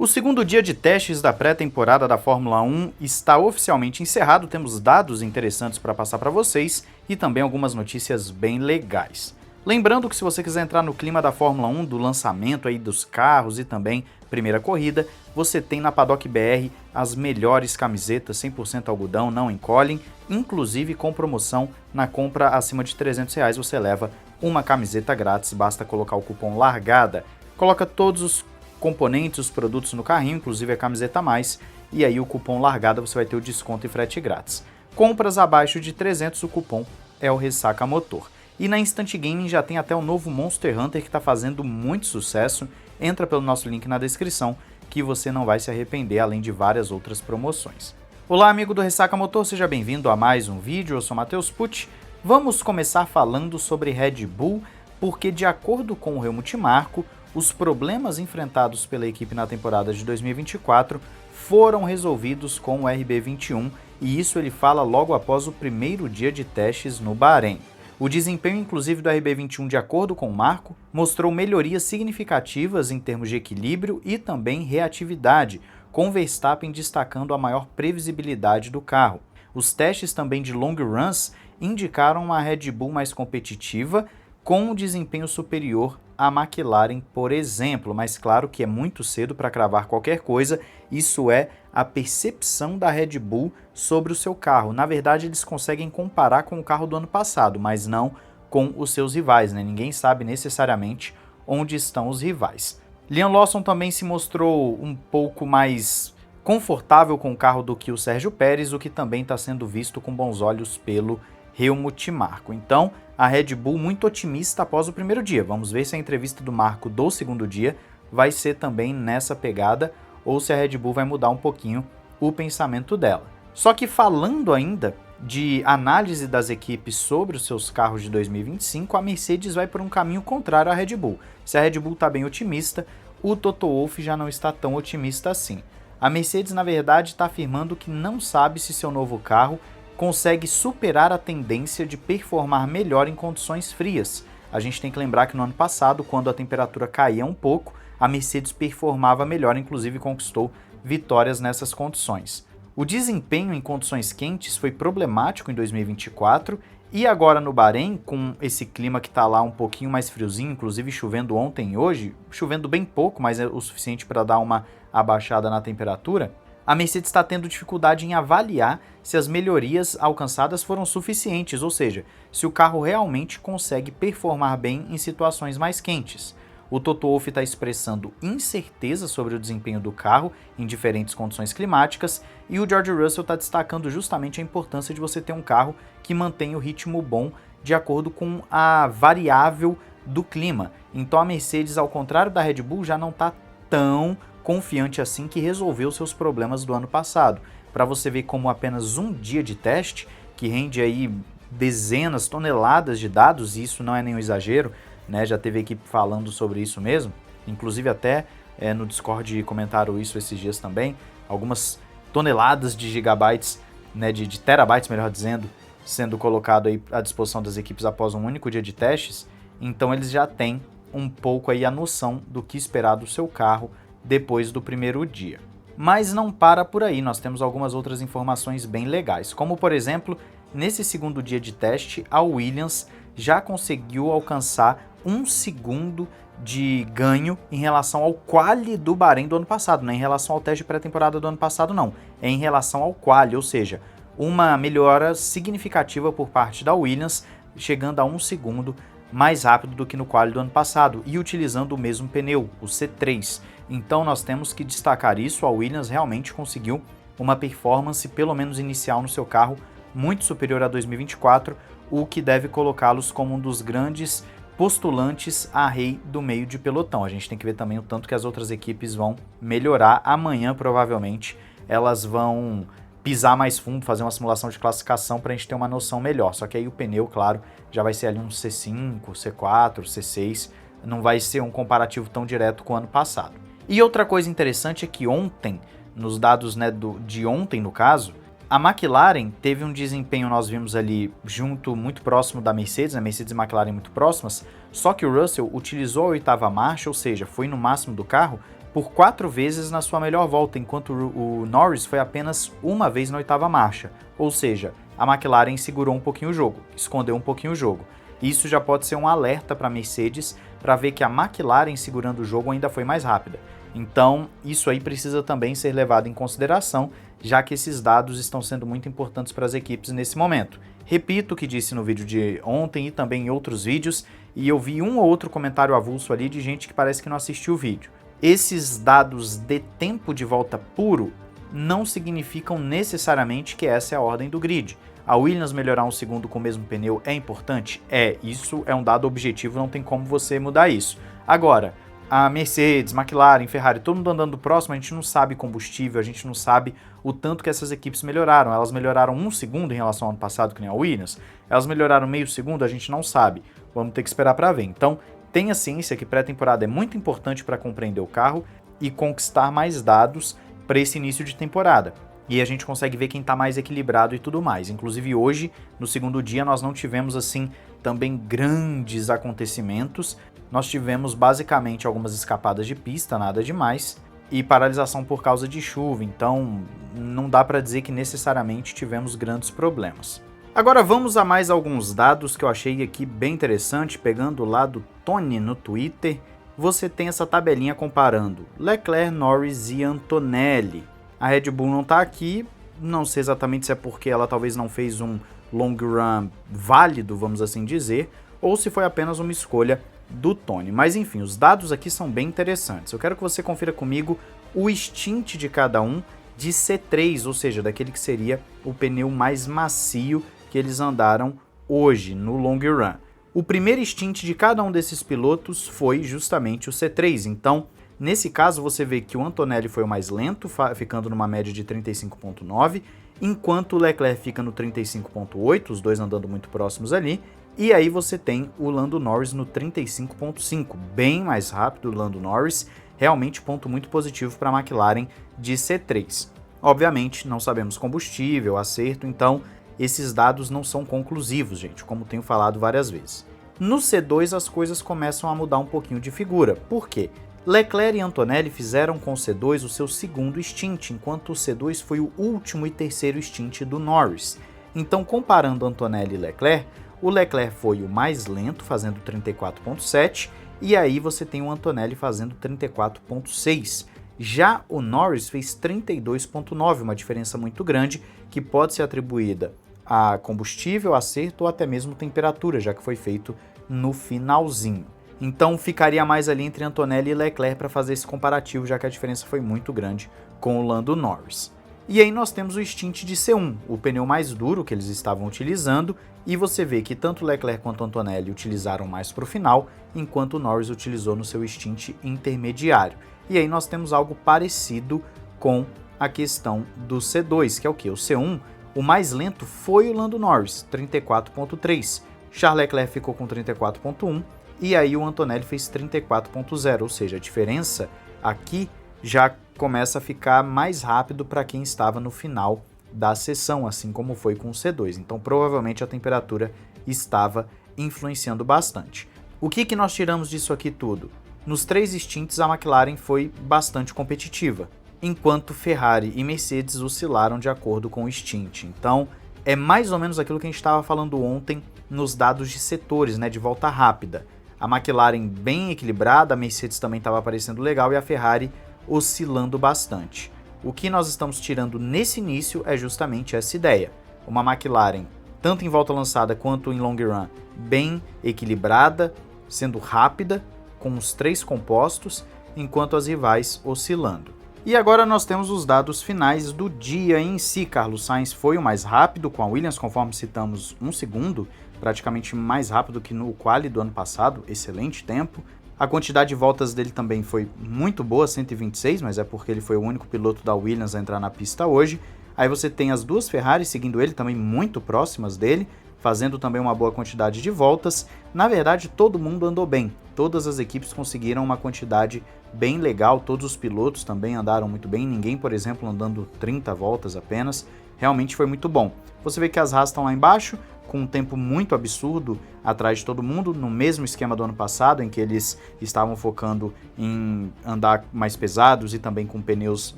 O segundo dia de testes da pré-temporada da Fórmula 1 está oficialmente encerrado, temos dados interessantes para passar para vocês e também algumas notícias bem legais. Lembrando que se você quiser entrar no clima da Fórmula 1, do lançamento aí dos carros e também primeira corrida, você tem na Paddock BR as melhores camisetas 100% algodão, não encolhem, inclusive com promoção na compra acima de R$300 você leva uma camiseta grátis, basta colocar o cupom LARGADA, coloca todos os componentes, os produtos no carrinho, inclusive a camiseta a mais, e aí o cupom LARGADA você vai ter o desconto e frete grátis. Compras abaixo de 300, o cupom é o Ressaca Motor. E na Instant Gaming já tem até o novo Monster Hunter que está fazendo muito sucesso, entra pelo nosso link na descrição que você não vai se arrepender, além de várias outras promoções. Olá amigo do Ressaca Motor, seja bem-vindo a mais um vídeo, eu sou Matheus Pucci. Vamos começar falando sobre Red Bull, porque de acordo com o Helmut Marko, os problemas enfrentados pela equipe na temporada de 2024 foram resolvidos com o RB21 e isso ele fala logo após o primeiro dia de testes no Bahrein. O desempenho inclusive do RB21, de acordo com o Marko, mostrou melhorias significativas em termos de equilíbrio e também reatividade, com Verstappen destacando a maior previsibilidade do carro. Os testes também de long runs indicaram uma Red Bull mais competitiva, com um desempenho superior à McLaren, por exemplo, mas claro que é muito cedo para cravar qualquer coisa, isso é a percepção da Red Bull sobre o seu carro. Na verdade, eles conseguem comparar com o carro do ano passado, mas não com os seus rivais, né? Ninguém sabe necessariamente onde estão os rivais. Liam Lawson também se mostrou um pouco mais confortável com o carro do que o Sérgio Pérez, o que também está sendo visto com bons olhos pelo Helmut Marko. Então, a Red Bull muito otimista após o primeiro dia. Vamos ver se a entrevista do Marko do segundo dia vai ser também nessa pegada ou se a Red Bull vai mudar um pouquinho o pensamento dela. Só que falando ainda de análise das equipes sobre os seus carros de 2025, a Mercedes vai por um caminho contrário à Red Bull. Se a Red Bull está bem otimista, o Toto Wolff já não está tão otimista assim. A Mercedes, na verdade, está afirmando que não sabe se seu novo carro consegue superar a tendência de performar melhor em condições frias. A gente tem que lembrar que no ano passado, quando a temperatura caía um pouco, a Mercedes performava melhor, inclusive conquistou vitórias nessas condições. O desempenho em condições quentes foi problemático em 2024 e agora no Bahrein, com esse clima que está lá um pouquinho mais friozinho, inclusive chovendo ontem e hoje, chovendo bem pouco, mas é o suficiente para dar uma abaixada na temperatura, a Mercedes está tendo dificuldade em avaliar se as melhorias alcançadas foram suficientes, ou seja, se o carro realmente consegue performar bem em situações mais quentes. O Toto Wolff está expressando incerteza sobre o desempenho do carro em diferentes condições climáticas e o George Russell está destacando justamente a importância de você ter um carro que mantenha o ritmo bom de acordo com a variável do clima. Então a Mercedes, ao contrário da Red Bull, já não está tão confiante assim que resolveu seus problemas do ano passado. Para você ver como apenas um dia de teste, que rende aí dezenas, toneladas de dados, e isso não é nenhum exagero, né? Já teve equipe falando sobre isso mesmo, inclusive até no Discord comentaram isso esses dias também, algumas toneladas de gigabytes, né, de terabytes, melhor dizendo, sendo colocado aí à disposição das equipes após um único dia de testes. Então eles já têm um pouco aí a noção do que esperar do seu carro depois do primeiro dia. Mas não para por aí, nós temos algumas outras informações bem legais, como por exemplo, nesse segundo dia de teste, a Williams já conseguiu alcançar 1 segundo de ganho em relação ao quali do Bahrein do ano passado, não é em relação ao teste de pré-temporada do ano passado não, é em relação ao quali, ou seja, uma melhora significativa por parte da Williams, chegando a 1 segundo mais rápido do que no quali do ano passado e utilizando o mesmo pneu, o C3. Então nós temos que destacar isso, a Williams realmente conseguiu uma performance, pelo menos inicial no seu carro, muito superior a 2024, o que deve colocá-los como um dos grandes postulantes a rei do meio de pelotão. A gente tem que ver também o tanto que as outras equipes vão melhorar. Amanhã, provavelmente, elas vão pisar mais fundo, fazer uma simulação de classificação para a gente ter uma noção melhor. Só que aí o pneu, claro, já vai ser ali um C5, C4, C6, não vai ser um comparativo tão direto com o ano passado. E outra coisa interessante é que ontem, nos dados, né, de ontem no caso, a McLaren teve um desempenho, nós vimos ali junto, muito próximo da Mercedes, a Mercedes e a McLaren muito próximas, só que o Russell utilizou a 8ª marcha, ou seja, foi no máximo do carro, por 4 vezes na sua melhor volta, enquanto o Norris foi apenas uma vez na 8ª marcha. Ou seja, a McLaren segurou um pouquinho o jogo, escondeu um pouquinho o jogo. Isso já pode ser um alerta para a Mercedes para ver que a McLaren segurando o jogo ainda foi mais rápida. Então, isso aí precisa também ser levado em consideração, já que esses dados estão sendo muito importantes para as equipes nesse momento. Repito o que disse no vídeo de ontem e também em outros vídeos, e eu vi um ou outro comentário avulso ali de gente que parece que não assistiu o vídeo. Esses dados de tempo de volta puro não significam necessariamente que essa é a ordem do grid. A Williams melhorar um segundo com o mesmo pneu é importante? Isso é um dado objetivo, não tem como você mudar isso. Agora, a Mercedes, McLaren, Ferrari, todo mundo andando próximo, a gente não sabe combustível, a gente não sabe o tanto que essas equipes melhoraram. Elas melhoraram 1 segundo em relação ao ano passado, que nem a Williams? Elas melhoraram meio segundo? A gente não sabe. Vamos ter que esperar para ver. Então, tenha ciência que pré-temporada é muito importante para compreender o carro e conquistar mais dados para esse início de temporada. E a gente consegue ver quem está mais equilibrado e tudo mais. Inclusive hoje, no segundo dia, nós não tivemos assim também grandes acontecimentos. Nós tivemos basicamente algumas escapadas de pista, nada demais, e paralisação por causa de chuva, então não dá para dizer que necessariamente tivemos grandes problemas. Agora vamos a mais alguns dados que eu achei aqui bem interessante, pegando lá do Tony no Twitter. Você tem essa tabelinha comparando Leclerc, Norris e Antonelli. A Red Bull não está aqui, não sei exatamente se é porque ela talvez não fez um long run válido, vamos assim dizer, ou se foi apenas uma escolha do Tony. Mas enfim, os dados aqui são bem interessantes. Eu quero que você confira comigo o stint de cada um de C3, ou seja, daquele que seria o pneu mais macio que eles andaram hoje no long run. O primeiro stint de cada um desses pilotos foi justamente o C3, então nesse caso você vê que o Antonelli foi o mais lento, ficando numa média de 35.9, enquanto o Leclerc fica no 35.8, os dois andando muito próximos ali, e aí você tem o Lando Norris no 35.5, bem mais rápido o Lando Norris, realmente ponto muito positivo para a McLaren de C3. Obviamente não sabemos combustível, acerto, então esses dados não são conclusivos, gente, como tenho falado várias vezes. No C2 as coisas começam a mudar um pouquinho de figura, por quê? Leclerc e Antonelli fizeram com o C2 o seu segundo stint, enquanto o C2 foi o último e terceiro stint do Norris. Então, comparando Antonelli e Leclerc, o Leclerc foi o mais lento, fazendo 34.7, e aí você tem o Antonelli fazendo 34.6. Já o Norris fez 32.9, uma diferença muito grande, que pode ser atribuída a combustível, acerto ou até mesmo temperatura, já que foi feito no finalzinho. Então ficaria mais ali entre Antonelli e Leclerc para fazer esse comparativo, já que a diferença foi muito grande com o Lando Norris. E aí nós temos o stint de C1, o pneu mais duro que eles estavam utilizando, e você vê que tanto Leclerc quanto Antonelli utilizaram mais para o final, enquanto o Norris utilizou no seu stint intermediário. E aí nós temos algo parecido com a questão do C2, que é o que? O C1, o mais lento foi o Lando Norris, 34.3. Charles Leclerc ficou com 34.1. E aí o Antonelli fez 34.0, ou seja, a diferença aqui já começa a ficar mais rápido para quem estava no final da sessão, assim como foi com o C2. Então provavelmente a temperatura estava influenciando bastante. O que nós tiramos disso aqui tudo? Nos 3 stints a McLaren foi bastante competitiva, enquanto Ferrari e Mercedes oscilaram de acordo com o stint. Então é mais ou menos aquilo que a gente estava falando ontem nos dados de setores, né, de volta rápida. A McLaren bem equilibrada, a Mercedes também estava aparecendo legal e a Ferrari oscilando bastante. O que nós estamos tirando nesse início é justamente essa ideia. Uma McLaren, tanto em volta lançada quanto em long run, bem equilibrada, sendo rápida, com os 3 compostos, enquanto as rivais oscilando. E agora nós temos os dados finais do dia em si. Carlos Sainz foi o mais rápido com a Williams, conforme citamos, 1 segundo, praticamente mais rápido que no quali do ano passado, excelente tempo. A quantidade de voltas dele também foi muito boa, 126, mas é porque ele foi o único piloto da Williams a entrar na pista hoje. Aí você tem as 2 Ferrari seguindo ele, também muito próximas dele. fazendo também uma boa quantidade de voltas. Na verdade, todo mundo andou bem. Todas as equipes conseguiram uma quantidade bem legal, todos os pilotos também andaram muito bem, ninguém, por exemplo, andando 30 voltas apenas. Realmente foi muito bom. Você vê que as Haas estão lá embaixo, com um tempo muito absurdo atrás de todo mundo, no mesmo esquema do ano passado, em que eles estavam focando em andar mais pesados e também com pneus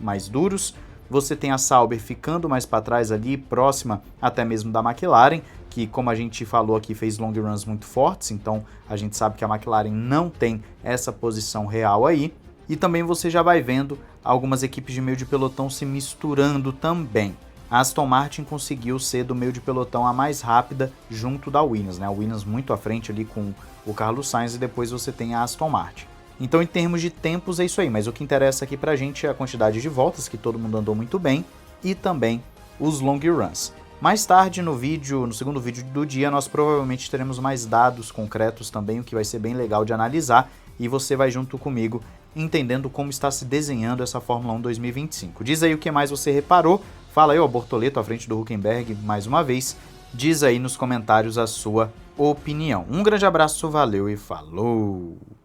mais duros. Você tem a Sauber ficando mais para trás ali, próxima até mesmo da McLaren, que, como a gente falou aqui, fez long runs muito fortes, então a gente sabe que a McLaren não tem essa posição real aí. E também você já vai vendo algumas equipes de meio de pelotão se misturando também. A Aston Martin conseguiu ser do meio de pelotão a mais rápida junto da Williams, né? A Williams muito à frente ali com o Carlos Sainz e depois você tem a Aston Martin. Então, em termos de tempos, é isso aí, mas o que interessa aqui pra gente é a quantidade de voltas, que todo mundo andou muito bem, e também os long runs. Mais tarde no vídeo, no segundo vídeo do dia, nós provavelmente teremos mais dados concretos também, o que vai ser bem legal de analisar, e você vai junto comigo entendendo como está se desenhando essa Fórmula 1 2025. Diz aí o que mais você reparou, fala aí, ó, Bortoleto à frente do Hülkenberg mais uma vez, diz aí nos comentários a sua opinião. Um grande abraço, valeu e falou!